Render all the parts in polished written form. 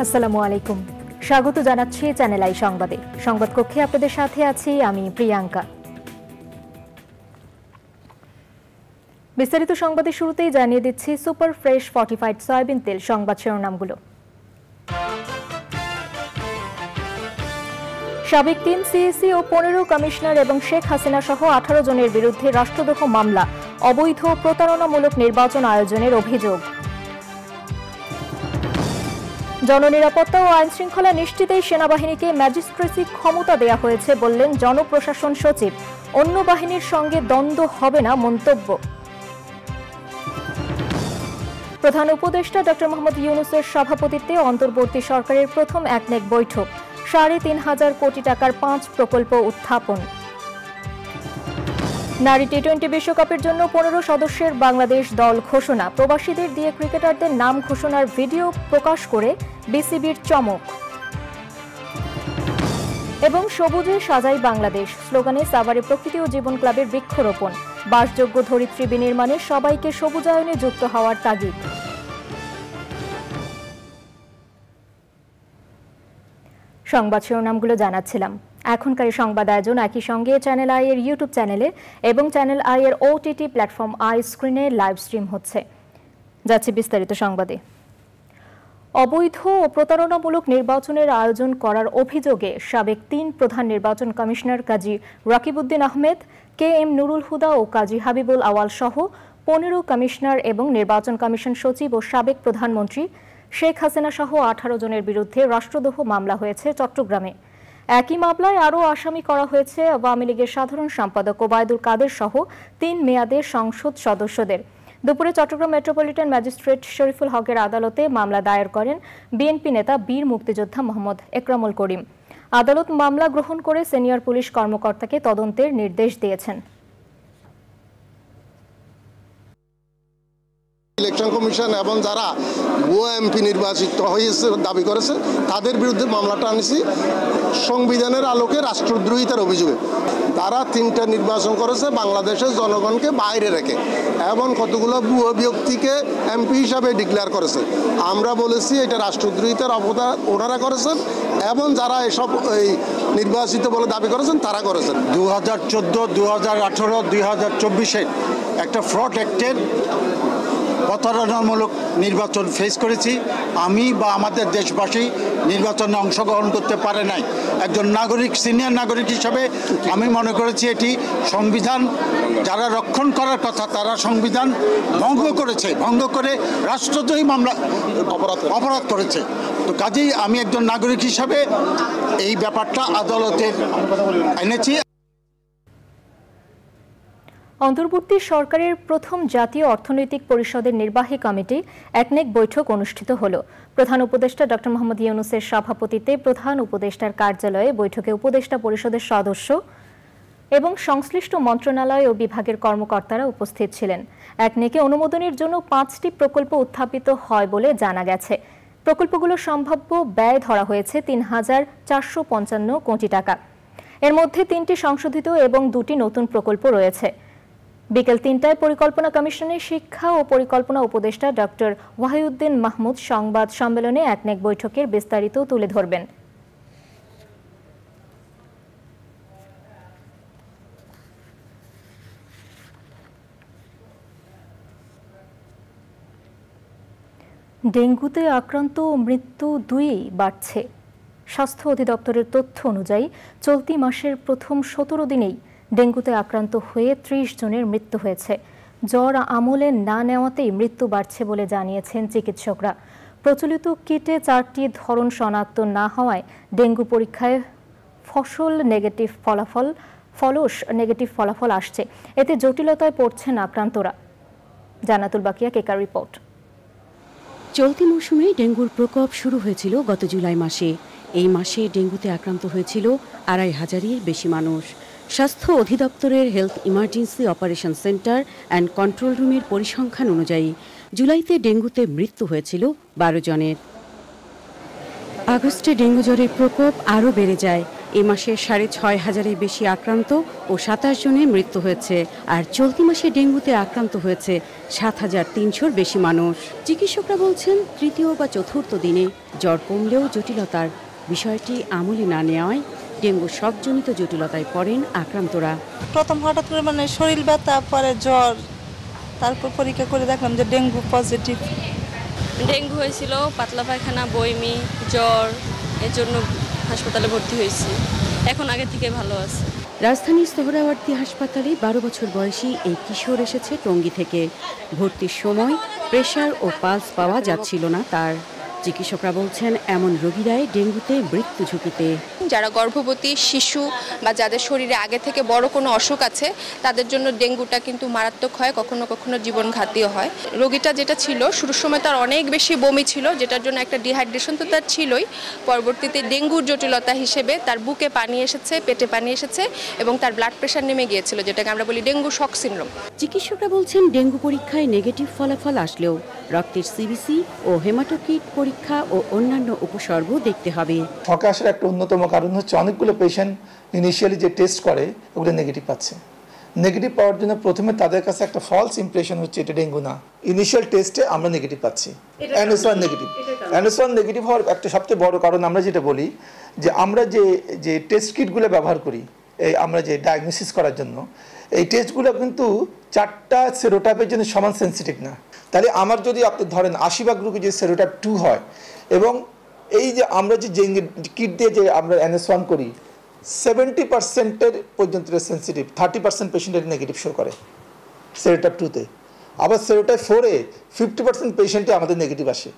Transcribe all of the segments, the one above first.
আসসালামু আলাইকুম, স্বাগত জানাচ্ছি চ্যানেল আই সংবাদে। সংবাদ কক্ষে আপনাদের সাথে আছি আমি প্রিয়াঙ্কা। বিস্তারিত সংবাদের শুরুতেই জানিয়ে দিচ্ছি সুপার ফ্রেশ ফর্টিফাইড সয়াবিন তেল সংবাদ শিরোনামগুলো। সাবেক ৩ সিএসি ও ১৫ কমিশনার এবং শেখ হাসিনা সহ ১৮ জনের বিরুদ্ধে রাষ্ট্রদ্রোহ মামলা, অবৈধ প্রতারণামূলক নির্বাচন আয়োজনের অভিযোগ। জননিরাপত্তা ও আইন শৃঙ্খলা নিশ্চিতেই সেনাবাহিনীকে ম্যাজিস্ট্রেসি ক্ষমতা দেয়া হয়েছে বললেন জনপ্রশাসন সচিব। অন্য বাহিনীর সঙ্গে দ্বন্দ্ব হবে না মন্তব্য। প্রধান উপদেষ্টা ডক্টর মোহাম্মদ ইউনূসের সভাপতিত্বে অন্তর্বর্তী সরকারের প্রথম একনেক বৈঠক, ৩,৫০০ কোটি টাকার ৫ প্রকল্প উত্থাপন। নারী টি-20 বিশ্বকাপের জন্য ১৫ সদস্যের বাংলাদেশ দল ঘোষণা, প্রবাসীদের দিয়ে ক্রিকেটারদের নাম ঘোষণার ভিডিও প্রকাশ করে বিসিবির চমক। এবং সবুজে সাজাই বাংলাদেশ স্লোগানে সাভারে প্রকৃতি ও জীবন ক্লাবের বৃক্ষরোপণ, বাসযোগ্য ধরিত্রী বিনির্মাণে সবাইকে সবুজায়নে যুক্ত হওয়ার তাগিদ। সংবাদ শিরোনামগুলো জানাচ্ছিলাম। এখনকার সংবাদ আয়োজন একই সঙ্গে চ্যানেল আই এর ইউটিউব চ্যানেলে এবং চ্যানেল আই এর ওটিটি প্ল্যাটফর্ম আই স্ক্রিনে লাইভ স্ট্রিম হচ্ছে। যাচ্ছে বিস্তারিত সংবাদে। অবৈধ ও প্রতারণামূলক নির্বাচনের আয়োজন করার অভিযোগে সাবেক ৩ প্রধান নির্বাচন কমিশনার কাজী রাকিবউদ্দিন আহমেদ, কে এম নুরুল হুদা ও কাজী হাবিবুল আওয়াল সহ ১৫ কমিশনার এবং নির্বাচন কমিশন সচিব ও সাবেক প্রধানমন্ত্রী শেখ হাসিনা সহ ১৮ জনের বিরুদ্ধে রাষ্ট্রদ্রোহ মামলা হয়েছে চট্টগ্রামে। একই মামলায় আরও আসামি করা হয়েছে আওয়ামী লীগের সাধারণ সম্পাদক ওবায়দুল কাদের সহ ৩ মেয়াদের সংসদ সদস্যদের। দুপুরে চট্টগ্রাম মেট্রোপলিটন ম্যাজিস্ট্রেট শরীফুল হকের আদালতে মামলা দায়ের করেন বিএনপি নেতা বীর মুক্তিযোদ্ধা মোহাম্মদ একরামুল করিম। আদালত মামলা গ্রহণ করে সিনিয়র পুলিশ কর্মকর্তাকে তদন্তের নির্দেশ দিয়েছেন। ইলেকশন কমিশন এবং যারা ভুয়া এমপি নির্বাচিত হয়েছে দাবি করেছে তাদের বিরুদ্ধে মামলাটা আনছি সংবিধানের আলোকে রাষ্ট্রদ্রোহিতার অভিযোগে। তারা 3টা নির্বাচন করেছে বাংলাদেশের জনগণকে বাইরে রেখে, এবং কতগুলো ভুয়া ব্যক্তিকে এমপি হিসাবে ডিক্লেয়ার করেছে। আমরা বলেছি এটা রাষ্ট্রদ্রোহিতার অপরাধ ওনারা করেছেন, এবং যারা এসব এই নির্বাচিত বলে দাবি করেছেন তারা করেছেন। 2014, 2018, 2024-এ একটা ফ্রড অ্যাক্টের প্রতারণামূলক নির্বাচন ফেস করেছি। আমি বা আমাদের দেশবাসী নির্বাচনে অংশগ্রহণ করতে পারে নাই। একজন নাগরিক, সিনিয়র নাগরিক হিসাবে আমি মনে করেছি এটি সংবিধান যারা রক্ষণ করার কথা তারা সংবিধান ভঙ্গ করেছে, ভঙ্গ করে রাষ্ট্রদ্রোহী মামলা অপরাধ করেছে। তো কাজেই আমি একজন নাগরিক হিসাবে এই ব্যাপারটা আদালতে এনেছি। অন্তর্বর্তী সরকারের প্রথম জাতীয় অর্থনৈতিক পরিষদের নির্বাহী কমিটি একনেক বৈঠক অনুষ্ঠিত হল। প্রধান উপদেষ্টা ডক্টর মোহাম্মদ ইউনূসের সভাপতিত্বে প্রধান উপদেষ্টার কার্যালয়ে বৈঠকে উপদেষ্টা পরিষদের সদস্য এবং সংশ্লিষ্ট মন্ত্রণালয় ও বিভাগের কর্মকর্তারা উপস্থিত ছিলেন। একনেকে অনুমোদনের জন্য 5টি প্রকল্প উত্থাপিত হয় বলে জানা গেছে। প্রকল্পগুলোর সম্ভাব্য ব্যয় ধরা হয়েছে ৩,৪৫৫ কোটি টাকা। এর মধ্যে 3টি সংশোধিত এবং 2টি নতুন প্রকল্প রয়েছে। বিকেল 3টায় পরিকল্পনা কমিশনের শিক্ষা ও পরিকল্পনা উপদেষ্টা ডক্টর ওয়াহিউদ্দিন মাহমুদ সংবাদ সম্মেলনে একনেক বৈঠকের বিস্তারিত তুলে ধরবেন। ডেঙ্গুতে আক্রান্ত ও মৃত্যু 2ই বাড়ছে। স্বাস্থ্য অধিদপ্তরের তথ্য অনুযায়ী চলতি মাসের প্রথম 17 দিনেই ডেঙ্গুতে আক্রান্ত হয়ে 30 জনের মৃত্যু হয়েছে। জ্বর আমলে না নেওয়াতেই মৃত্যু বাড়ছে বলে জানিয়েছেন চিকিৎসকরা। প্রচলিত কিটে 4টি ধরন শনাক্ত না হওয়ায় ডেঙ্গু পরীক্ষায় ফসল নেগেটিভ ফলাফল ফলস নেগেটিভ ফলাফল আসছে। এতে জটিলতায় পড়ছেন আক্রান্তরা। জান্নাতুল বাকিয়া, কেকার রিপোর্ট। চলতি মৌসুমে ডেঙ্গুর প্রকোপ শুরু হয়েছিল গত জুলাই মাসে। এই মাসে ডেঙ্গুতে আক্রান্ত হয়েছিল ২৫০০-এর বেশি মানুষ। স্বাস্থ্য অধিদপ্তরের health emergency operation centre and control রুমের পরিসংখ্যান অনুযায়ী জুলাইতে ডেঙ্গুতে মৃত্যু হয়েছিল ১২ জনের। আগস্টে ডেঙ্গু জ্বরের প্রকোপ আরও বেড়ে যায়। এ মাসে ৬৫০০-এর বেশি আক্রান্ত ও ২৭ জনের মৃত্যু হয়েছে। আর চলতি মাসে ডেঙ্গুতে আক্রান্ত হয়েছে ৭৩০০-র বেশি মানুষ। চিকিৎসকরা বলছেন, তৃতীয় বা চতুর্থ দিনে জ্বর কমলেও জটিলতার বিষয়টি আমলে না নেওয়ায় ডেঙ্গু শকজনিত জটিলতায় পড়েন আক্রান্তরা। প্রথম হঠাৎ করে শরীর ব্যথা, পরে জ্বর, তারপর পরীক্ষা করে দেখলাম যে ডেঙ্গু পজিটিভ। ডেঙ্গু হয়েছিল, পাতলা পায়খানা, বমি, জ্বর, এর জন্য হাসপাতালে ভর্তি হয়েছি। এখন আগে থেকে ভালো আছে। রাজধানীর সোহরাওয়ার্দী হাসপাতালে ১২ বছর বয়সী এই কিশোর এসেছে টঙ্গী থেকে। ভর্তির সময় প্রেশার ও পালস পাওয়া যাচ্ছিল না তার। চিকিৎসকরা বলছেন, এমন রোগীরাই ডেঙ্গুতে মৃত্যু ঝুঁকিতে। যারা গর্ভবতী শিশু বা যাদের শরীরে আগে থেকে বড় কোনো অসুখ আছে, তাদের জন্য ডেঙ্গুটা কিন্তু মারাত্মক হয়, কখনো কখনো জীবনঘাতীও হয়। রোগীটা যেটা ছিল শুরুর সময় তার অনেক বেশি বমি ছিল, যেটার জন্য একটা ডিহাইড্রেশন তো তার ছিলই। পরবর্তীতে ডেঙ্গুর জটিলতা হিসেবে তার বুকে পানি এসেছে, পেটে পানি এসেছে এবং তার ব্লাড প্রেশার নেমে গিয়েছিল, যেটাকে আমরা বলি ডেঙ্গু শক সিনড্রোম। চিকিৎসকরা বলছেন, ডেঙ্গু পরীক্ষায় নেগেটিভ ফলাফল আসলেও রক্তের সিবিসি ও হেমাটোকিট পরীক্ষা ও অন্যান্য উপসর্গ দেখতে হবে। শকে আসার একটা অন্যতম কারণ হচ্ছে অনেকগুলো পেশেন্ট ইনিশিয়ালি যে টেস্ট করে ওগুলো নেগেটিভ পাচ্ছে। নেগেটিভ পাওয়ার জন্য প্রথমে তাদের কাছে একটা ফলস ইমপ্রেশন হচ্ছে এটা ডেঙ্গু না। ইনিশিয়াল টেস্টে আমরা নেগেটিভ পাচ্ছি, NS1 নেগেটিভ। NS1 নেগেটিভ হওয়ার একটা সবচেয়ে বড় কারণ আমরা যেটা বলি যে আমরা যে টেস্ট কিটগুলো ব্যবহার করি এই আমরা যে ডায়াগনোসিস করার জন্য, এই টেস্টগুলো কিন্তু 4টা সেরোটাইপের জন্য সমান সেন্সিটিভ না। তাহলে আমার যদি আপনি ধরেন 80% রোগী যদি সেরোটাইপ 2 হয় এবং এই যে আমরা যে কিট দিয়ে যে আমরা NS1 করি 70%-এর পর্যন্ত সেন্সিটিভ, 30% পেশেন্টের নেগেটিভ শো করে সেরোটাইপ 2-তে। আবার সেরোটাইপ 4-এ 50% পেশেন্টে আমাদের নেগেটিভ আসে।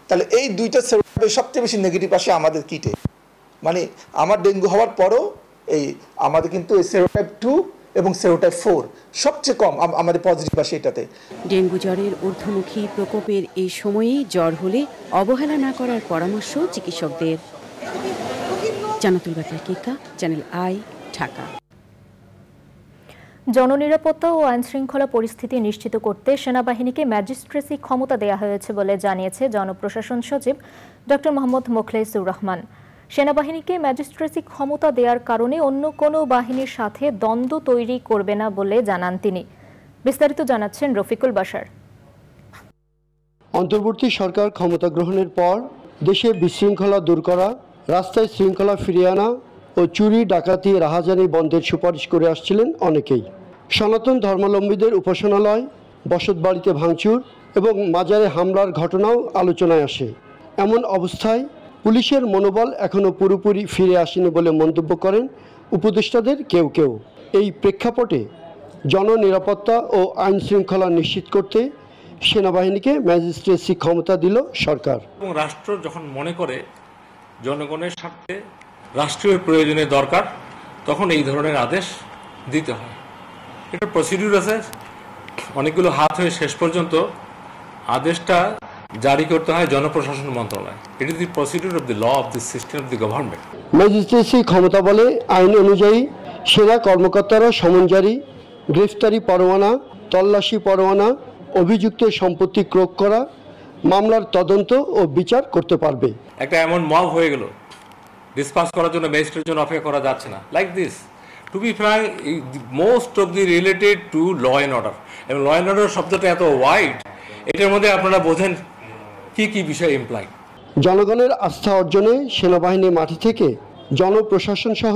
তাহলে এই দুইটা সেরোটাইপে সবচেয়ে বেশি নেগেটিভ আসে আমাদের কিটে। মানে আমার ডেঙ্গু হওয়ার পরও এই আমাদের কিন্তু এই সেরোটাইপ 2 এবং সেরোটাইপ 4 সবচেয়ে কম আমাদের পজিটিভ আসে এটাতে। ডেঙ্গু জ্বরের ঊর্ধ্বমুখী প্রকোপের এই সময়েই জ্বর হলে অবহেলা না করার পরামর্শ চিকিৎসকদের। জান্নাতুল বাকিয়া, কেকা, চ্যানেল আই, ঢাকা। জননিরাপত্তা ও আইনশৃঙ্খলা পরিস্থিতি নিশ্চিত করতে সেনাবাহিনীকে ম্যাজিস্ট্রেসি ক্ষমতা দেওয়া হয়েছে বলে জানিয়েছে জনপ্রশাসন সচিব ডক্টর মোহাম্মদ মোখলেসুর রহমান। সেনাবাহিনীকে ম্যাজিস্ট্রেসি ক্ষমতা দেওয়ার কারণে অন্য কোনো বাহিনীর সাথে দ্বন্দ্ব তৈরি করবে না বলে জানান তিনি। বিস্তারিত জানাচ্ছেন রফিকুল বাশার। অন্তর্বর্তী সরকার ক্ষমতা গ্রহণের পর দেশে বিশৃঙ্খলা দূর করা, রাস্তায় শৃঙ্খলা ফিরিয়ে আনা ও চুরি ডাকাতি রাহাজানি বন্ধের সুপারিশ করে আসছিলেন অনেকেই। সনাতন ধর্মাবলম্বীদের উপাসনালয়, বসতবাড়িতে ভাঙচুর এবং মাজারে হামলার ঘটনাও আলোচনায় আসে। এমন অবস্থায় পুলিশের মনোবল এখনও পুরোপুরি ফিরে আসেনি বলে মন্তব্য করেন উপদেষ্টাদের কেউ কেউ। এই প্রেক্ষাপটে জননিরাপত্তা ও আইন শৃঙ্খলা নিশ্চিত করতে সেনাবাহিনীকে ম্যাজিস্ট্রেসি ক্ষমতা দিল সরকার। এবং রাষ্ট্র যখন মনে করে জনগণের স্বার্থে রাষ্ট্রীয় প্রয়োজনের দরকার, তখন এই ধরনের আদেশ দিতে হয়। এটা প্রসিডিউর আছে, অনেকগুলো হাত হয়ে শেষ পর্যন্ত আদেশটা জারি করতে হয় জনপ্রশাসন মন্ত্রণালয়। It is the procedure of the law of the system of the government. Magistracy ক্ষমতা বলে আইন অনুযায়ী সেনা কর্মকর্তারা সমন জারি, গ্রেফতারি পরোয়ানা, তল্লাশি পরোয়ানা, অভিযুক্তের সম্পত্তি ক্রোক করা, মামলার তদন্ত ও বিচার করতে পারবে। একটা এমন মব হয়ে গেল, ডিসপাস করার জন্য ম্যাজিস্ট্রেটের জন্য অপেক্ষা করা যাচ্ছে না। Like this, to be frank, most of the related to law and order. এবং ল অ্যান্ড অর্ডার শব্দটা এত ওয়াইড, এটার মধ্যে আপনারা বোঝেন কি কি বিষয় ইমপ্লাই। জনগণের আস্থা অর্জনে সেনাবাহিনী মাটি থেকে জনপ্রশাসন সহ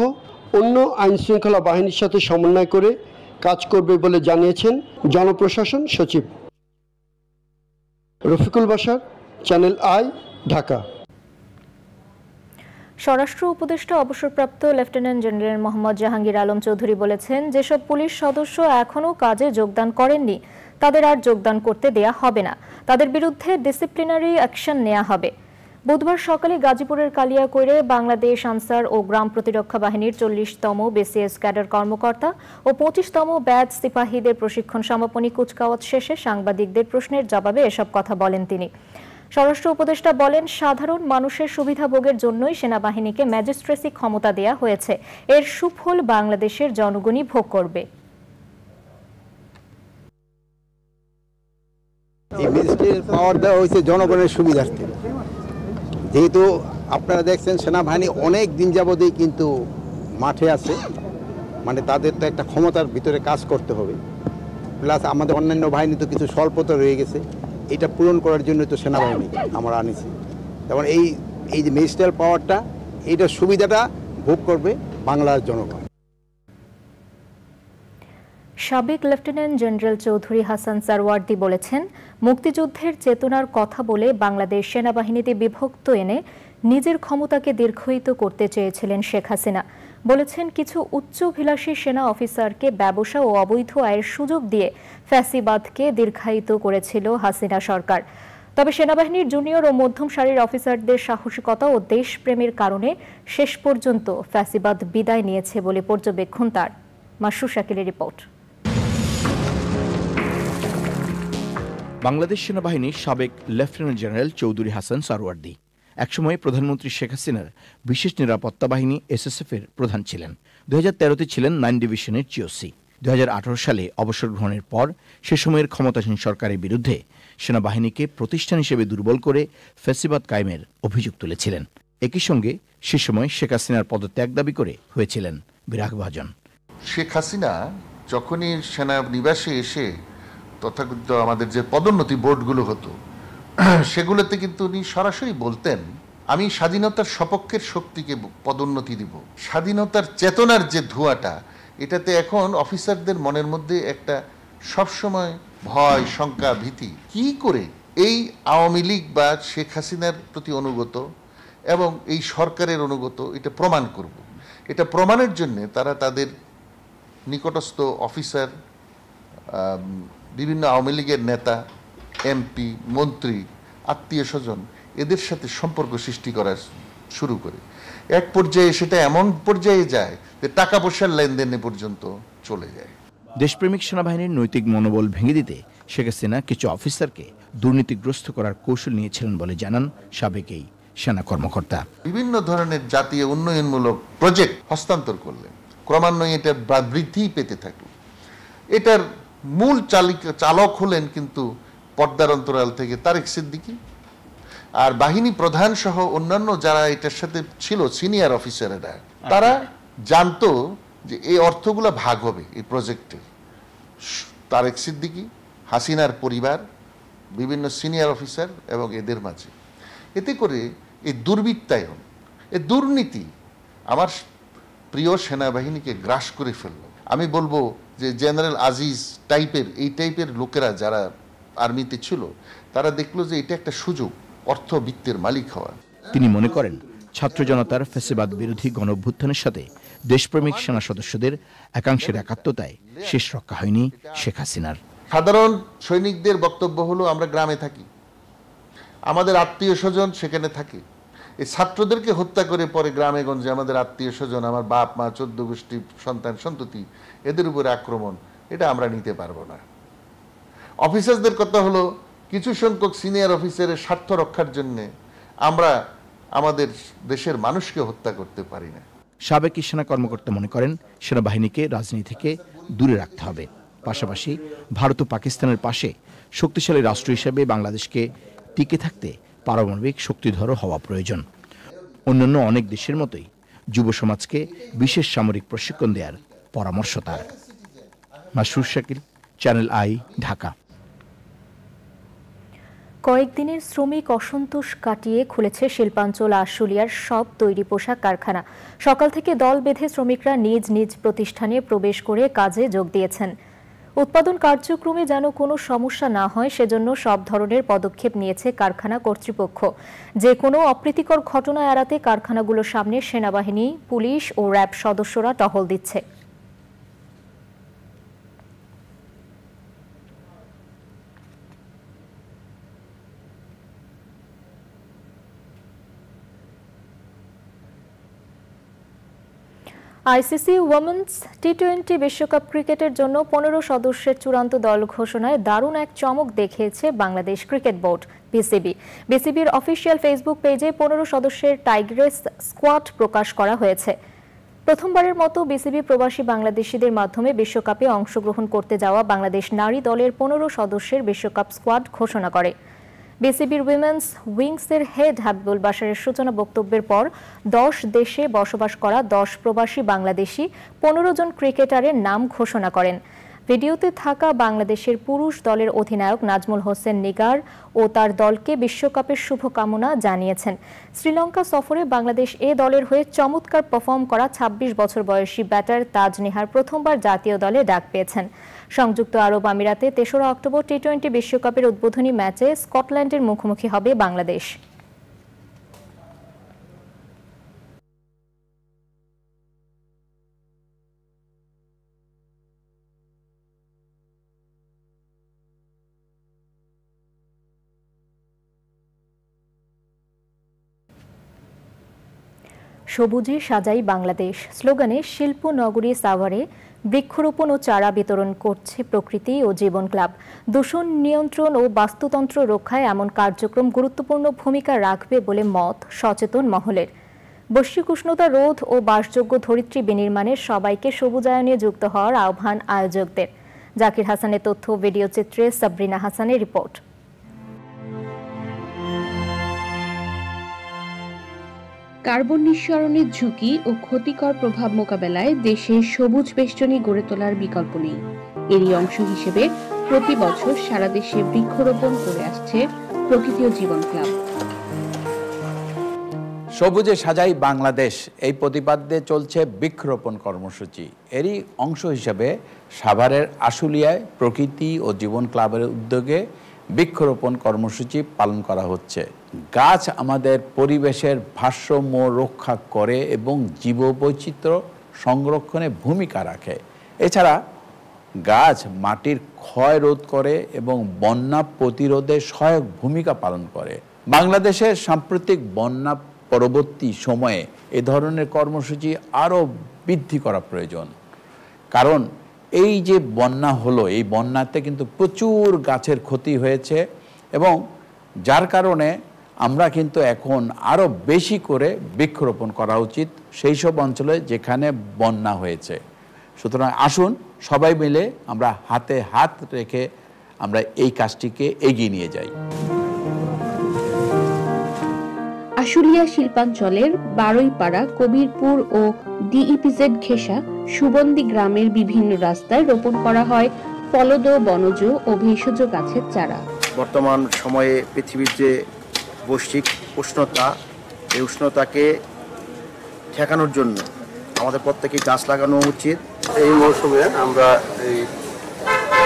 অন্য আইন শৃঙ্খলা বাহিনীর সাথে সমন্বয় করে কাজ করবে বলে জানিয়েছেন জনপ্রশাসন সচিব। Rafiqul Bashar, channel I, Dhaka. স্বরাষ্ট্র উপদেষ্টা অবসরপ্রাপ্ত লেফটেন্যান্ট জেনারেল মোহাম্মদ জাহাঙ্গীর আলম চৌধুরী বলেছেন, যেসব পুলিশ সদস্য এখনও কাজে যোগদান করেননি তাদের আর যোগদান করতে দেয়া হবে না, তাদের বিরুদ্ধে ডিসিপ্লিনারি অ্যাকশন নেওয়া হবে। বুধবার সকালে গাজীপুরের কালিয়াকৈরে বাংলাদেশ আনসার ও গ্রাম প্রতিরক্ষা বাহিনীর 40তম বিসিএস ক্যাডার কর্মকর্তা ও 25তম ব্যাচ সিপাহীদের প্রশিক্ষণ সমাপনী কুচকাওয়াজ শেষে সাংবাদিকদের প্রশ্নের জবাবে এসব কথা বলেন তিনি। স্বরাষ্ট্র উপদেষ্টা বলেন, সাধারণ মানুষের সুবিধাভোগের জন্যই সেনাবাহিনীকে ম্যাজিস্ট্রেসি ক্ষমতা দেয়া হয়েছে। এর সুফল বাংলাদেশের জনগণই ভোগ করবে। এই ম্যাজিস্ট্রেট পাওয়ার দেওয়া হয়েছে জনগণের সুবিধার্থে। যেহেতু আপনারা দেখছেন সেনাবাহিনী অনেক দিন যাবতেই কিন্তু মাঠে আছে, মানে তাদের তো একটা ক্ষমতার ভিতরে কাজ করতে হবে, প্লাস আমাদের অন্যান্য বাহিনী তো কিছু স্বল্পতা রয়ে গেছে, এটা পূরণ করার জন্য তো সেনাবাহিনী আমরা আনিছি। যেমন এই যে ম্যাজিস্ট্রেট পাওয়ারটা, এইটার সুবিধাটা ভোগ করবে বাংলার জনগণ। সাবেক লেফটেন্যান্ট জেনারেল চৌধুরী হাসান সারওয়ার্দী বলেছেন, মুক্তিযুদ্ধের চেতনার কথা বলে বাংলাদেশ সেনাবাহিনীতে বিভক্ত এনে নিজের ক্ষমতাকে দীর্ঘায়িত করতে চেয়েছিলেন শেখ হাসিনা। বলেছেন, কিছু উচ্চাভিলাষী সেনা অফিসারকে ব্যবসা ও অবৈধ আয়ের সুযোগ দিয়ে ফ্যাসিবাদকে দীর্ঘায়িত করেছিল হাসিনা সরকার। তবে সেনাবাহিনীর জুনিয়র ও মধ্যম সারির অফিসারদের সাহসিকতা ও দেশপ্রেমের কারণে শেষ পর্যন্ত ফ্যাসিবাদ বিদায় নিয়েছে বলে পর্যবেক্ষণ তার। মাসরুর শাকিলের রিপোর্ট। বাংলাদেশ সেনাবাহিনীর সাবেক লেফটেন্যান্ট জেনারেল চৌধুরী হাসান সারওয়ার্দী একসময় প্রধানমন্ত্রী শেখ হাসিনার বিশেষ নিরাপত্তা বাহিনী এসএসএফ-এর প্রধান ছিলেন। 2013-তে ছিলেন 9 ডিভিশনের জিওসি। 2018 সালে অবসর গ্রহণের পর সে সময়ের ক্ষমতাসীন সরকারের বিরুদ্ধে সেনাবাহিনীকে প্রতিষ্ঠান হিসেবে দুর্বল করে ফ্যাসিবাদ কায়েমের অভিযোগ তুলেছিলেন। একই সঙ্গে সে সময় শেখ হাসিনার পদত্যাগ দাবি করে হয়েছিলেন বিরাগভাজন। শেখ হাসিনা যখনই সেনানিবাসে এসে তথাকথিত আমাদের যে পদোন্নতি বোর্ডগুলো হতো, সেগুলোতে কিন্তু উনি সরাসরি বলতেন, আমি স্বাধীনতার সপক্ষের শক্তিকে পদোন্নতি দিব। স্বাধীনতার চেতনার যে ধোঁয়াটা, এটাতে এখন অফিসারদের মনের মধ্যে একটা সবসময় ভয়, শঙ্কা, ভীতি, কি করে এই আওয়ামী লীগ বা শেখ হাসিনার প্রতি অনুগত এবং এই সরকারের অনুগত এটা প্রমাণ করব। এটা প্রমাণের জন্য তারা তাদের নিকটস্থ অফিসার, বিভিন্ন আওয়ামী লীগের নেতা, এমপি, মন্ত্রী, আত্মীয় স্বজন, এদের সাথে সম্পর্ক সৃষ্টি করা শুরু করে। এক পর্যায়ে সেটা এমন পর্যায়ে যায় যে টাকা পয়সার লেনদেনে পর্যন্ত চলে যায়। দেশপ্রেমিক সেনাবাহিনীর নৈতিক মনোবল ভেঙে দিতে শেখ হাসিনা কিছু অফিসারকে দুর্নীতিগ্রস্ত করার কৌশল নিয়েছিলেন বলে জানান সাবেক এই সেনা কর্মকর্তা। বিভিন্ন ধরনের জাতীয় উন্নয়নমূলক প্রজেক্ট হস্তান্তর করলেন, ক্রমান্বয়ে এটা বৃদ্ধি পেতে থাকল। এটার মূল চালক হলেন কিন্তু পর্দার অন্তরাল থেকে তারেক সিদ্দিকী, আর বাহিনী প্রধান সহ অন্যান্য যারা এটার সাথে ছিল সিনিয়র অফিসারেরা, তারা জানতো যে এই অর্থগুলো ভাগ হবে এই প্রজেক্টের। তারেক সিদ্দিকী, হাসিনার পরিবার, বিভিন্ন সিনিয়র অফিসার এবং এদের মাঝে, এতে করে এই দুর্বৃত্তায়ন, এই দুর্নীতি আমার প্রিয় সেনাবাহিনীকে গ্রাস করে ফেলল। আমি বলবো যে জেনারেল আজিজ টাইপের, এই টাইপের লোকেরা যারা আর্মিতে ছিল, তারা দেখলো যে এটা একটা সুযোগ অর্থবিত্তের মালিক হওয়া। তিনি মনে করেন, ছাত্র জনতার ফ্যাসিবাদ বিরোধী গণঅভ্যুত্থানের সাথে দেশপ্রেমিক সেনা সদস্যদের একাংশের একাত্মতায় শেষ রক্ষা হয়নি শেখ হাসিনার। সাধারণ সৈনিকদের বক্তব্য হলো, আমরা গ্রামে থাকি, আমাদের আত্মীয় স্বজন সেখানে থাকে, এই ছাত্রদেরকে হত্যা করে পরে গ্রামে গঞ্জে আমাদের আত্মীয় স্বজন, আমার বাপ মা, 14 গোষ্ঠী, সন্তান সন্ততি, এদের উপরে আক্রমণ, এটা আমরা নিতে পারবো না। অফিসারদের কথা হলো, কিছু সংখ্যক সিনিয়র অফিসারের স্বার্থ রক্ষার জন্য আমরা আমাদের দেশের মানুষকে হত্যা করতে পারি না। সাবেক সেনা কর্মকর্তা মনে করেন, সেনাবাহিনীকে রাজনীতি থেকে দূরে রাখতে হবে। পাশাপাশি ভারত ও পাকিস্তানের পাশে শক্তিশালী রাষ্ট্র হিসেবে বাংলাদেশকে টিকে থাকতে পারমাণবিক শক্তিধর হওয়া প্রয়োজন। অন্যান্য অনেক দেশের মতোই যুব সমাজকে বিশেষ সামরিক প্রশিক্ষণ দেওয়ার পরামর্শ তার। Masrur Shakil, channel I, Dhaka. কয়েকদিনের শ্রমিক অসন্তোষ কাটিয়ে খুলেছে শিল্পাঞ্চল আশুলিয়ার সব তৈরি পোশাক কারখানা। সকাল থেকে দল বেঁধে শ্রমিকরা নিজ নিজ প্রতিষ্ঠানে প্রবেশ করে কাজে যোগ দিয়েছেন। উৎপাদন কার্যক্রমে যেন কোনো সমস্যা না হয় সেজন্য সব ধরনের পদক্ষেপ নিয়েছে কারখানা কর্তৃপক্ষ। যে কোনো অপ্রীতিকর ঘটনা এড়াতে কারখানাগুলোর সামনে সেনাবাহিনী, পুলিশ ও র্যাব সদস্যরা টহল দিচ্ছে। আইসিসি ওমেন্স টি-20 বিশ্বকাপ ক্রিকেটের জন্য 15 সদস্যের চূড়ান্ত দল ঘোষণায় দারুণ এক চমক দেখিয়েছে বাংলাদেশ ক্রিকেট বোর্ড বিসিবির অফিসিয়াল ফেসবুক পেজে 15 সদস্যের টাইগ্রেস স্কোয়াড প্রকাশ করা হয়েছে। প্রথমবারের মতো বিসিবি প্রবাসী বাংলাদেশিদের মাধ্যমে বিশ্বকাপে অংশগ্রহণ করতে যাওয়া বাংলাদেশ নারী দলের 15 সদস্যের বিশ্বকাপ স্কোয়াড ঘোষণা করে। বিসিবির উইমেন্স উইংসের হেড হাবিবুল বাশারের সূচনা বক্তব্যের পর 10 দেশে বসবাস করা 10 প্রবাসী বাংলাদেশি 15 জন ক্রিকেটারের নাম ঘোষণা করেন। ভিডিওতে থাকা বাংলাদেশের পুরুষ দলের অধিনায়ক নাজমুল হোসেন নিগার ও তার দলকে বিশ্বকাপের শুভকামনা জানিয়েছেন। শ্রীলঙ্কা সফরে বাংলাদেশ এ দলের হয়ে চমৎকার পারফর্ম করা 26 বছর বয়সী ব্যাটার তাজ নিহার প্রথমবার জাতীয় দলে ডাক পেয়েছেন। সংযুক্ত আরব আমিরাতে 3রা অক্টোবর টি-20 বিশ্বকাপের উদ্বোধনী ম্যাচে স্কটল্যান্ডের মুখোমুখি হবে বাংলাদেশ। সবুজে সাজাই বাংলাদেশ স্লোগানে শিল্প নগরী সাভারে বৃক্ষরোপণ ও চারা বিতরণ করছে প্রকৃতি ও জীবন ক্লাব। দূষণ নিয়ন্ত্রণ ও বাস্তুতন্ত্র রক্ষায় এমন কার্যক্রম গুরুত্বপূর্ণ ভূমিকা রাখবে বলে মত সচেতন মহলের। বৈশ্বিক উষ্ণতা রোধ ও বাসযোগ্য ধরিত্রী বিনির্মাণে সবাইকে সবুজায়নে যুক্ত হওয়ার আহ্বান আয়োজকদের। জাকির হাসানের তথ্য, ভিডিও চিত্রে সাবরিনা হাসানের রিপোর্ট। কার্বন নিঃসরণের ঝুঁকি ও ক্ষতিকর প্রভাব মোকাবেলায় দেশে সবুজ বেষ্টনী গড়ে তোলার বিকল্প নেই। এরই অংশ হিসেবে প্রতি বছর সারা দেশে বৃক্ষরোপণ করে আসছে প্রকৃতি ও জীবন ক্লাব। সবুজে সাজাই বাংলাদেশ এই প্রতিপাদ্যে চলছে বৃক্ষরোপণ কর্মসূচি। এরই অংশ হিসেবে সাভারের আশুলিয়ায় প্রকৃতি ও জীবন ক্লাবের উদ্যোগে বৃক্ষরোপণ কর্মসূচি পালন করা হচ্ছে। গাছ আমাদের পরিবেশের ভারসাম্য রক্ষা করে এবং জীববৈচিত্র্য সংরক্ষণে ভূমিকা রাখে। এছাড়া গাছ মাটির ক্ষয় রোধ করে এবং বন্যা প্রতিরোধে সহায়ক ভূমিকা পালন করে। বাংলাদেশের সাম্প্রতিক বন্যা পরবর্তী সময়ে এ ধরনের কর্মসূচি আরও বৃদ্ধি করা প্রয়োজন। কারণ এই যে বন্যা হলো, এই বন্যাতে কিন্তু প্রচুর গাছের ক্ষতি হয়েছে এবং যার কারণে আমরা কিন্তু এখন আরও বেশি করে বৃক্ষরোপণ করা উচিত সেই সব অঞ্চলে যেখানে বন্যা হয়েছে। সুতরাং আসুন সবাই মিলে আমরা হাতে হাত রেখে আমরা এই কাজটিকে এগিয়ে নিয়ে যাই। আশুলিয়া শিল্পাঞ্চলের বারৈপাড়া, কবিরপুর ও ডিইপিজেড ঘেঁষা সুবন্দি গ্রামের বিভিন্ন রাস্তায় রোপণ করা হয় ফলদ, বনজ ও ভেষজ গাছের চারা। বর্তমান সময়ে পৃথিবীর যে বৈশ্বিক উষ্ণতা, এই উষ্ণতাকে ঠেকানোর জন্য আমাদের প্রত্যেকে গাছ লাগানো উচিত। এই মৌসুমে আমরা এই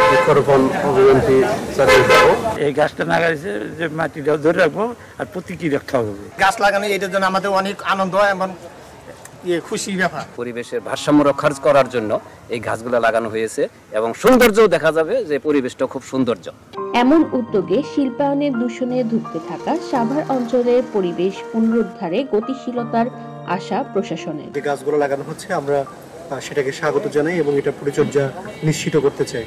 বৃক্ষরোপণ অভিযানটি চালিয়ে যাব। এই গাছটা লাগাইছে যে মাটিটা ধরে রাখবো আর প্রতীকী রক্ষা হবে। গাছ লাগানো এটার জন্য আমাদের অনেক আনন্দ এবং খুশি ব্যাপার। পরিবেশের ভারসাম্য রক্ষা করার জন্য এই গাছগুলো লাগানো হয়েছে এবং সৌন্দর্যও দেখা যাবে যে পরিবেশটা খুব সৌন্দর্য। এমন উদ্যোগে শিল্পায়নের দূষণে ধুঁকতে থাকা সাভার অঞ্চলের পরিবেশ পুনরুদ্ধারে গতিশীলতার আশা প্রশাসনের। যে গাছগুলো লাগানো হচ্ছে আমরা সেটাকে স্বাগত জানাই এবং এটা পরিচর্যা নিশ্চিত করতে চাই।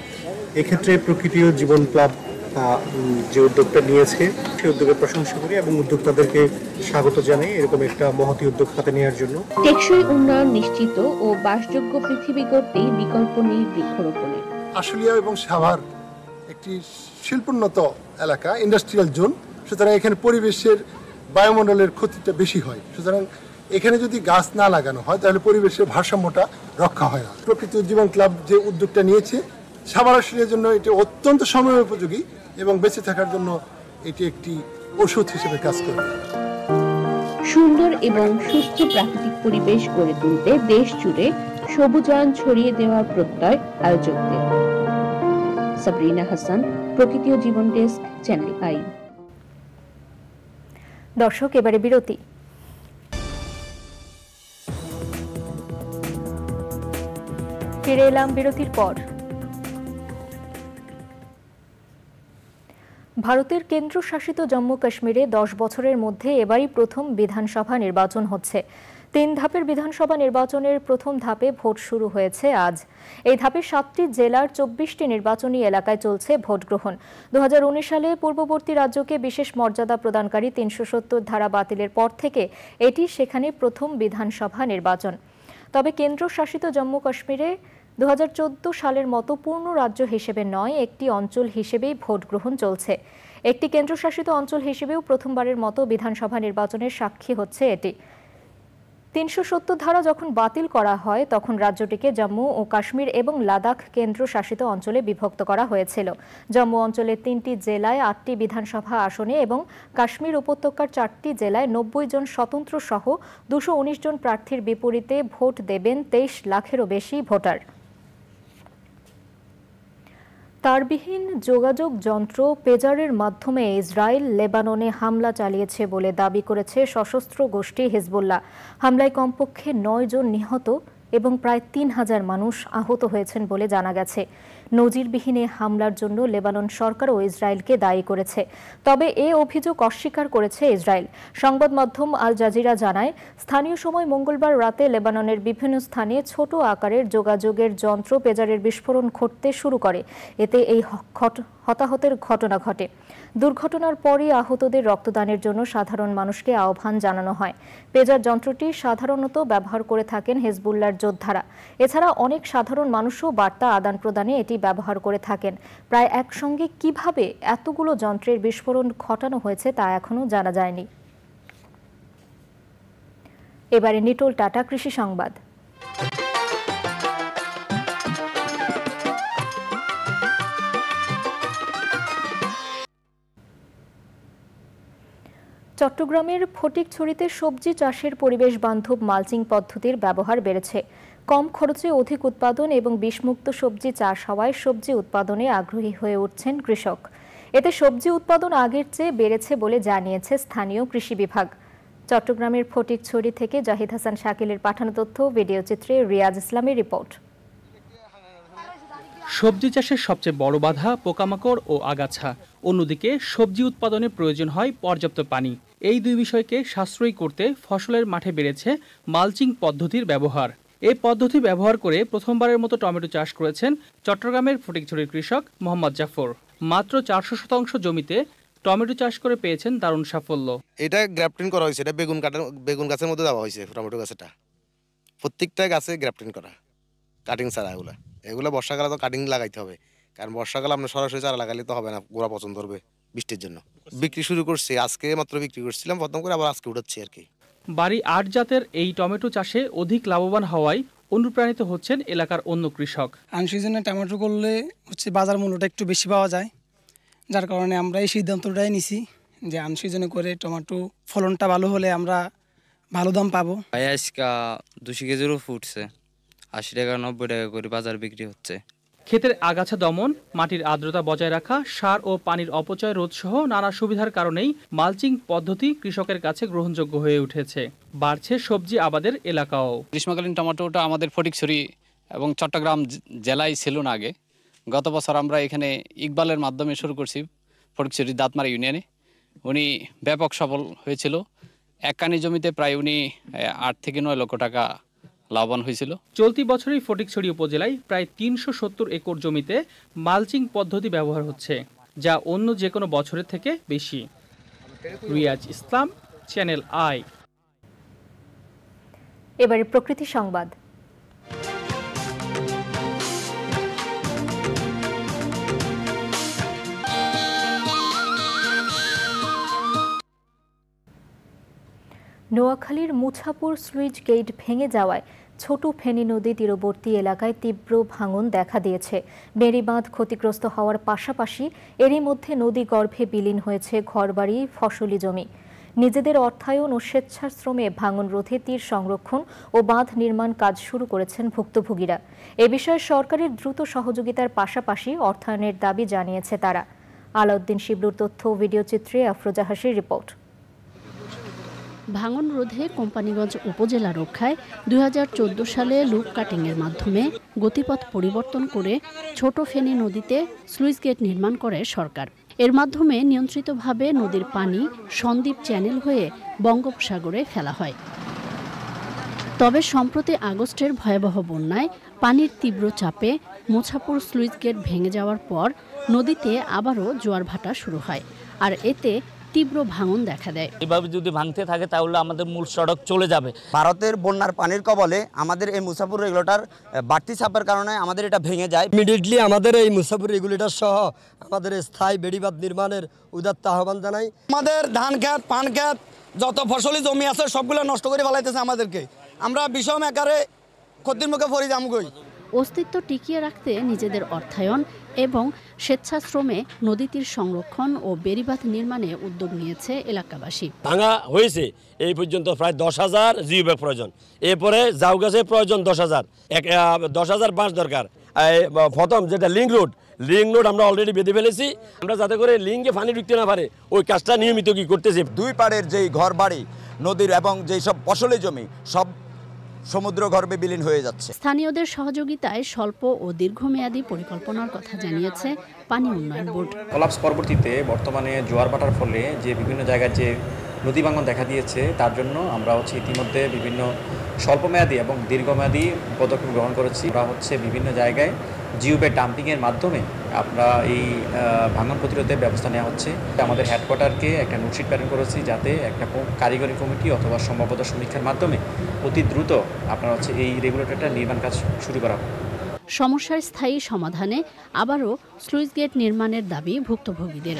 এক্ষেত্রে প্রকৃতি ও জীবন ক্লাব যে উদ্যোগটা নিয়েছে সেই উদ্যোগের প্রশংসা করি এবং উদ্যোক্তাদেরকে স্বাগত জানাই এরকম একটা মহতী উদ্যোগ হাতে নেওয়ার জন্য। টেকসই উন্নয়ন নিশ্চিত ও বাসযোগ্য পৃথিবী গড়তেই বিকল্প নেই বৃক্ষরোপণের। আশুলিয়া এবং সাভার একটি শিল্পোন্নত এলাকা, ইন্ডাস্ট্রিয়াল জোন, সুতরাং এখানে পরিবেশের বায়ুমণ্ডলের ক্ষতিটা বেশি হয়। সুতরাং এখানে যদি গাছ না লাগানো হয় তাহলে পরিবেশের ভারসাম্যটা রক্ষা হয় না। প্রকৃতি ও জীবন ক্লাব যে উদ্যোগটা নিয়েছে সাভার আশুলিয়ার জন্য এটি অত্যন্ত সময় উপযোগী এবং বেঁচে থাকার জন্য এটি একটি ওষুধ হিসেবে কাজ করবে। সুন্দর এবং সুস্থ প্রাকৃতিক পরিবেশ গড়ে তুলতে দেশ জুড়ে সবুজায়ন ছড়িয়ে দেওয়ার প্রত্যয় আয়োজকদের। সাবরিনা হাসান, প্রকৃতি ও জীবন ডেস্ক, চ্যানেল আই। দর্শক, এবারে বিরতি। ফিরে এলাম বিরতির পর। ভারতের কেন্দ্রশাসিত জম্মু কাশ্মীরে 10 বছরের মধ্যে এবারই প্রথম বিধানসভা নির্বাচন হচ্ছে। 3 ধাপের বিধানসভা নির্বাচনের প্রথম ধাপে ভোট শুরু হয়েছে আজ। এই ধাপে 7টি জেলার 24টি নির্বাচনী এলাকায় চলছে ভোট গ্রহণ। 2019 সালে পূর্ববর্তী রাজ্যকে বিশেষ মর্যাদা প্রদানকারী 370 ধারা বাতিলের পর থেকে এটি সেখানে প্রথম বিধানসভা নির্বাচন। তবে কেন্দ্রশাসিত জম্মু কাশ্মীরে 2014 সালের মতো পূর্ণ রাজ্য হিসেবে নয়, একটি অঞ্চল হিসেবেই ভোট গ্রহণ চলছে। একটি কেন্দ্রশাসিত অঞ্চল হিসেবেও প্রথমবারের মতো বিধানসভা নির্বাচনের সাক্ষী হচ্ছে এটি। 370 ধারা যখন বাতিল করা হয় তখন রাজ্যটিকে জম্মু ও কাশ্মীর এবং লাদাখ কেন্দ্রশাসিত অঞ্চলে বিভক্ত করা হয়েছিল। জম্মু অঞ্চলের 3টি জেলায় 8টি বিধানসভা আসনে এবং কাশ্মীর উপত্যকার 4টি জেলায় 90 জন স্বতন্ত্র সহ 219 জন প্রার্থীর বিপরীতে ভোট দেবেন 23 লাখেরও বেশি ভোটার। তারবিহীন যোগাযোগ যন্ত্র পেজারের মাধ্যমে ইসরায়েল লেবাননে হামলা চালিয়েছে বলে দাবি করেছে সশস্ত্র গোষ্ঠী হিজবুল্লাহ। হামলায় কমপক্ষে 9 জন নিহত এবং প্রায় 3000 মানুষ আহত হয়েছেন বলে জানা গেছে। নজিরবিহীন হামলার জন্য লেবানন সরকারও ইসরায়েলকে দায়ী করেছে। তবে এ অভিযোগ অস্বীকার করেছে ইসরায়েল। সংবাদ মাধ্যম আল জাজিরা জানায়, স্থানীয় সময় মঙ্গলবার রাতে লেবাননের বিভিন্ন স্থানে ছোট আকারের যোগাযোগের যন্ত্র পেজারের বিস্ফোরণ ঘটতে শুরু করে। এতে এই হতাহতের ঘটনা ঘটে। দুর্ঘটনার পরই আহতদের রক্তদানের জন্য সাধারণ মানুষকে আহ্বান জানানো হয়। পেজার যন্ত্রটি সাধারণত ব্যবহার করে থাকেন হিজবুল্লাহর যোদ্ধারা। এছাড়া অনেক সাধারণ মানুষও বার্তা আদান প্রদানে এটি ব্যবহার করে থাকেন। প্রায় একসঙ্গে কিভাবে এতগুলো যন্ত্রের বিস্ফোরণ ঘটানো হয়েছে তা এখনো জানা যায়নি। এবারে নিটোল টাটা কৃষি সংবাদ। চট্টগ্রামের ফটিকছড়িতে সবজি চাষের পরিবেশ বান্ধব মালচিং পদ্ধতির ব্যবহার বেড়েছে। কম খরচে অধিক উৎপাদন এবং বিষমুক্ত সবজি চাষ হওয়ায় সবজি উৎপাদনে আগ্রহী হয়ে উঠছেন কৃষক। এতে সবজি উৎপাদন আগের চেয়ে বেড়েছে বলে জানিয়েছে স্থানীয় কৃষি বিভাগ। চট্টগ্রামের ফটিকছড়ি থেকে জাহিদ হাসান শাকিলের পাঠানো তথ্য, ভিডিও চিত্রে রিয়াজ ইসলামের রিপোর্ট। সবজি চাষের সবচেয়ে বড় বাধা পোকামাকড় ও আগাছা। অন্যদিকে সবজি উৎপাদনে প্রয়োজন হয় পর্যাপ্ত পানি। এই দুই বিষয়কে সাশ্রয়ী করতে ফসলের মাঠে বেড়েছে মালচিং পদ্ধতির ব্যবহার। এই পদ্ধতি ব্যবহার করে প্রথমবারের মতো টমেটো চাষ করেছেন চট্টগ্রামের ফটিকছড়ির কৃষক মোহাম্মদ জাফর। মাত্র 400 জমিতে টমেটো চাষ করে পেয়েছেন দারুণ সাফল্য। এটা গ্রাফটিং করা হয়েছে, এটা বেগুন গাছের মধ্যে দেওয়া হয়েছে। টমেটো গাছটা প্রত্যেকটা গাছে গ্রাফটিং করা, কাটিং ছাড়া। এগুলো বর্ষাকালে তো কাটিং লাগাইতে হবে, কারণ বর্ষাকালে আপনার সরাসরি চারা লাগালে তো হবে না, গোড়া পছন্দ করবে বৃষ্টির জন্য। বিক্রি শুরু করছি, আজকে মাত্র বিক্রি করছিলাম প্রথম করে, আবার আজকে উঠাচ্ছি আর কি। বাড়ি 8 জাতের এই টমেটো চাষে অধিক লাভবান হওয়ায় অনুপ্রাণিত হচ্ছেন এলাকার অন্য কৃষক। আনসিজনে টমেটো করলে বাজার মূল্যটা একটু বেশি পাওয়া যায়, যার কারণে আমরা এই সিদ্ধান্তটাই নিছি যে আনসিজনে করে টমেটো ফলনটা ভালো হলে আমরা ভালো দাম পাবো। আজকা 200 কেজিরও ফুটছে, 80 টাকা 90 টাকা করে বাজার বিক্রি হচ্ছে। ক্ষেতের আগাছা দমন, মাটির আর্দ্রতা বজায় রাখা, সার ও পানির অপচয় রোধ সহ নানা সুবিধার কারণেই মালচিং পদ্ধতি কৃষকের কাছে গ্রহণযোগ্য হয়ে উঠেছে। বাড়ছে সবজি আবাদের এলাকাও। গ্রীষ্মকালীন টমেটোটা আমাদের ফটিকছড়ি এবং চট্টগ্রাম জেলায় ছিল না আগে। গত বছর আমরা এখানে ইকবালের মাধ্যমে শুরু করছি ফটিকছড়ি দাঁতমারা ইউনিয়নে। উনি ব্যাপক সফল হয়েছিল। এক কানি জমিতে প্রায় উনি 8 থেকে 9 লক্ষ টাকা লাভবান হয়েছিল। চলতি বছরই ফটিকছড়ি উপজেলায় প্রায় 370 একর জমিতে মালচিং পদ্ধতি ব্যবহার হচ্ছে, যা অন্য যে কোনো বছরের থেকে বেশি। রিয়াজ ইসলাম, চ্যানেল আই। এবারে প্রকৃতি সংবাদ। নোয়াখালীর মুছাপুর স্লুইস গেট ভেঙে যাওয়ায় ছোট ফেনী নদী তীরবর্তী এলাকায় তীব্র ভাঙন দেখা দিয়েছে। বেড়িবাঁধ ক্ষতিগ্রস্ত হওয়ার পাশাপাশি এরই মধ্যে নদী গর্ভে বিলীন হয়েছে ঘরবাড়ি, ফসলি জমি। নিজেদের অর্থায়ন ও স্বেচ্ছাশ্রমে ভাঙন রোধে তীর সংরক্ষণ ও বাঁধ নির্মাণ কাজ শুরু করেছেন ভুক্তভোগীরা। এ বিষয়ে সরকারের দ্রুত সহযোগিতার পাশাপাশি অর্থায়নের দাবি জানিয়েছে তারা। আলাউদ্দিন শিবলুর তথ্য, ভিডিও চিত্রে আফরোজা হাসির রিপোর্ট। ভাঙন রোধে কোম্পানীগঞ্জ উপজেলা রক্ষায় 2014 সালে লুপ কাটিংয়ের মাধ্যমে গতিপথ পরিবর্তন করে ছোট ফেনী নদীতে স্লুইস গেট নির্মাণ করে সরকার। এর মাধ্যমে নিয়ন্ত্রিতভাবে নদীর পানি সন্দ্বীপ চ্যানেল হয়ে বঙ্গোপসাগরে ফেলা হয়। তবে সম্প্রতি আগস্টের ভয়াবহ বন্যায় পানির তীব্র চাপে মোছাপুর স্লুইস গেট ভেঙে যাওয়ার পর নদীতে আবারও জোয়ার ভাটা শুরু হয়, আর এতে তীব্র ভাঙন দেখা দেয়। এভাবে যদি ভাঙতে থাকে তাহলে আমাদের মূল সড়ক চলে যাবে। ভারতের বন্যার পানির কবলে আমাদের এই মুসাপুর রেগুলেটর বাড়তি চাপের কারণে আমাদের এটা ভেঙে যায়। ইমিডিয়েটলি আমাদের এই মুসাপুর রেগুলেটর সহ আমাদের স্থায়ী বেড়িবাঁধ নির্মাণের উদাত্ত আহ্বান জানাই। আমাদের ধান ক্ষেত, পান ক্ষেত, যত ফসলি জমি আছে সবগুলো নষ্ট করে ফেলাইতেছে আমাদেরকে। আমরা বিষম আকারে ক্ষতির মুখে পড়ে যামগই। অস্তিত্ব টিকিয়ে রাখতে নিজেদের অর্থায়ন এবং স্বেচ্ছাশ্রমে নদী তীর সংরক্ষণ ও বেড়িবাঁধ নির্মাণে উদ্যোগ নিয়েছে এলাকাবাসী। ভাঙা হয়েছে এই পর্যন্ত প্রায় 10,000 জিও ব্যাগ প্রয়োজন, এরপরে জাউ গাছের প্রয়োজন 10,000 বাঁশ দরকার। প্রথম যেটা লিঙ্ক রোড আমরা অলরেডি বেঁধে ফেলেছি, আমরা যাতে করে লিঙ্কে পানি ঢুকতে না পারে ওই কাজটা নিয়মিত কি করতেছি। দুই পাড়ের যেই ঘর বাড়ি নদীর এবং যেই সব ফসলি জমি সব সমুদ্র গর্ভে বিলীন হয়ে যাচ্ছে। স্থানীয়দের সহযোগিতায় স্বল্প ও দীর্ঘমেয়াদী পরিকল্পনার কথা জানিয়েছে পানি উন্নয়ন বোর্ড। কোলাপস পরবর্তীতে বর্তমানে জোয়ার ভাটার ফলে যে বিভিন্ন জায়গায় যে নদী ভাঙন দেখা দিয়েছে তার জন্য আমরা ইতিমধ্যে বিভিন্ন স্বল্পমেয়াদী এবং দীর্ঘমেয়াদী পদক্ষেপ গ্রহণ করেছি। আমরা বিভিন্ন জায়গায় জিওবে ডাম্পিংয়ের মাধ্যমে আমরা এই ভাঙন প্রতিরোধের ব্যবস্থা নেওয়া হচ্ছে। আমাদের হেডকোয়ার্টারকে একটা নোটশিট প্রেরণ করেছি যাতে একটা কারিগরি কমিটি অথবা সম্ভাব্যতা সমীক্ষার মাধ্যমে অতি দ্রুত আপনার এই রেগুলেটরটা নির্মাণ কাজ শুরু করা হবে। সমস্যার স্থায়ী সমাধানে আবারও স্লুইস গেট নির্মাণের দাবি ভুক্তভোগীদের।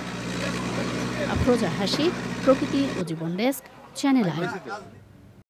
আফরোজা হাসি, প্রকৃতি ও জীবন ডেস্ক, চ্যানেল আই।